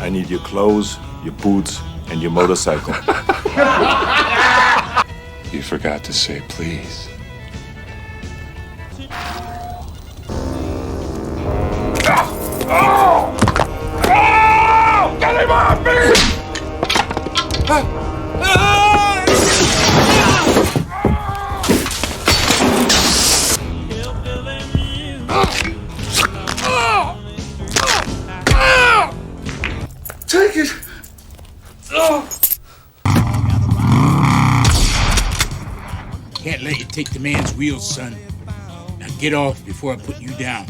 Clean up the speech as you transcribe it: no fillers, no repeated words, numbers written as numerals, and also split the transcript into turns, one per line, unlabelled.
I need your clothes, your boots, and your motorcycle.
You forgot to say please.
Get him off me!
Take it!
Can't let you take the man's wheels, son. Now get off before I put you down.